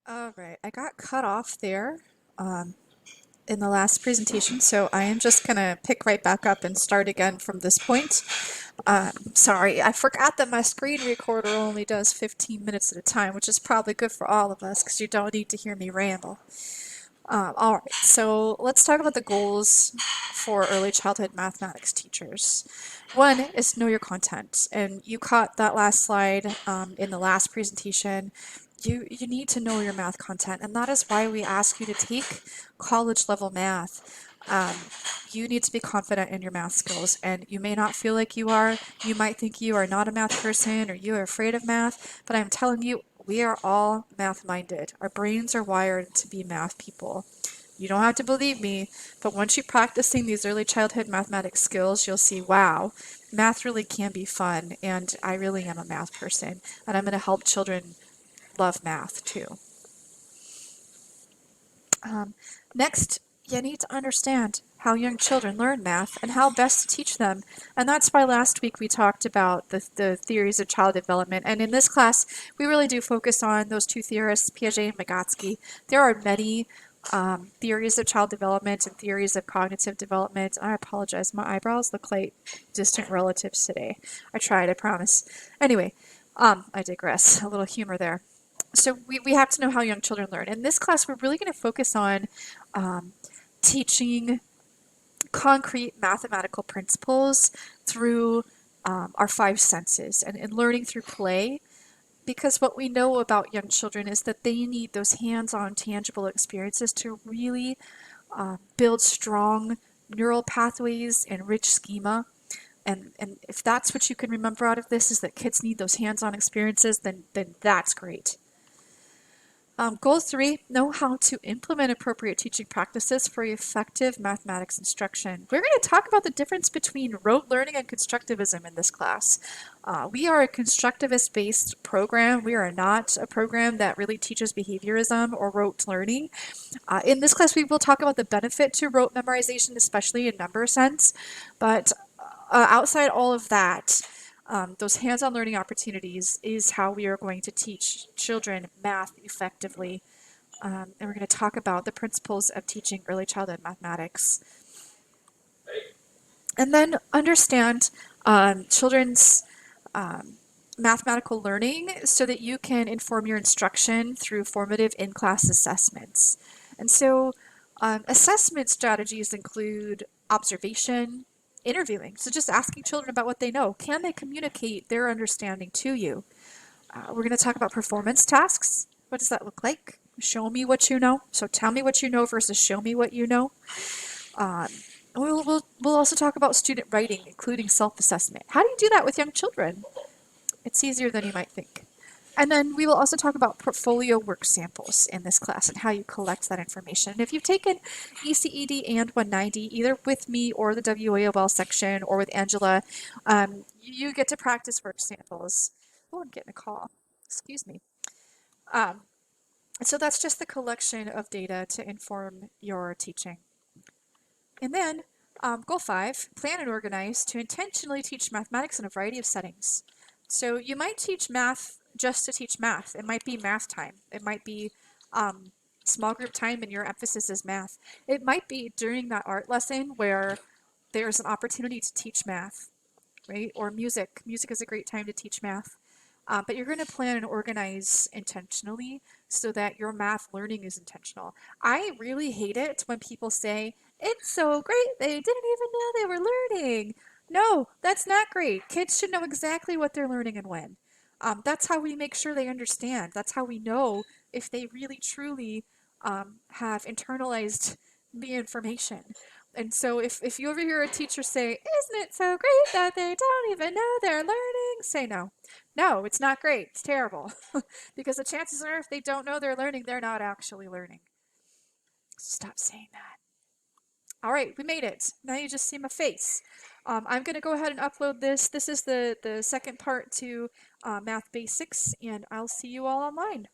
All right, I got cut off there um, in the last presentation, so I am just gonna pick right back up and start again from this point. Sorry, I forgot that my screen recorder only does 15 minutes at a time, which is probably good for all of us because you don't need to hear me ramble. All right, so let's talk about the goals for early childhood mathematics teachers. One is know your content, and you caught that last slide in the last presentation. You need to know your math content, and that is why we ask you to take college level math. You need to be confident in your math skills, and you may not feel like you are. You might think you are not a math person or you are afraid of math, but I'm telling you, we are all math minded. Our brains are wired to be math people. You don't have to believe me, but once you're practicing these early childhood mathematics skills, you'll see, wow, math really can be fun, and I really am a math person, and I'm going to help children love math too. Next, you need to understand how young children learn math and how best to teach them. And that's why last week we talked about the theories of child development. And in this class, we really do focus on those two theorists, Piaget and Vygotsky. There are many theories of child development and theories of cognitive development. I apologize, my eyebrows look like distant relatives today. I tried, I promise. Anyway, I digress. A little humor there. So we have to know how young children learn. In this class, we're really going to focus on um, teaching concrete mathematical principles through our five senses and learning through play. Because what we know about young children is that they need those hands-on, tangible experiences to really build strong neural pathways and rich schema. And if that's what you can remember out of this is that kids need those hands-on experiences, then that's great. Goal 3, know how to implement appropriate teaching practices for effective mathematics instruction. We're going to talk about the difference between rote learning and constructivism in this class. We are a constructivist-based program. We are not a program that really teaches behaviorism or rote learning. In this class, we will talk about the benefit to rote memorization, especially in number sense, but outside all of that, those hands-on learning opportunities is how we are going to teach children math effectively. And we're going to talk about the principles of teaching early childhood mathematics. And then understand children's mathematical learning so that you can inform your instruction through formative in-class assessments. And so assessment strategies include observation, interviewing, so just asking children about what they know. Can they communicate their understanding to you? We're going to talk about performance tasks. What does that look like? Show me what you know. So tell me what you know versus show me what you know. Um, we'll also talk about student writing, including self-assessment. How do you do that with young children? It's easier than you might think. And then we will also talk about portfolio work samples in this class and how you collect that information. And if you've taken ECED and 190, either with me or the WAOL section or with Angela, you get to practice work samples. Oh, I'm getting a call. Excuse me. Um, so that's just the collection of data to inform your teaching. And then goal 5, plan and organize to intentionally teach mathematics in a variety of settings. So you might teach math just to teach math. It might be math time. It might be small group time and your emphasis is math. It might be during that art lesson where there's an opportunity to teach math, right? Or music. Music is a great time to teach math. But you're going to plan and organize intentionally so that your math learning is intentional. I really hate it when people say, it's so great, they didn't even know they were learning. No, that's not great. Kids should know exactly what they're learning and when. That's how we make sure they understand. That's how we know if they really truly have internalized the information. And so if you ever hear a teacher say, isn't it so great that they don't even know they're learning? Say no. No, it's not great. It's terrible. Because the chances are if they don't know they're learning, they're not actually learning. Stop saying that. All right, we made it. Now you just see my face. I'm going to go ahead and upload this. This is the second part to Math Basics, and I'll see you all online.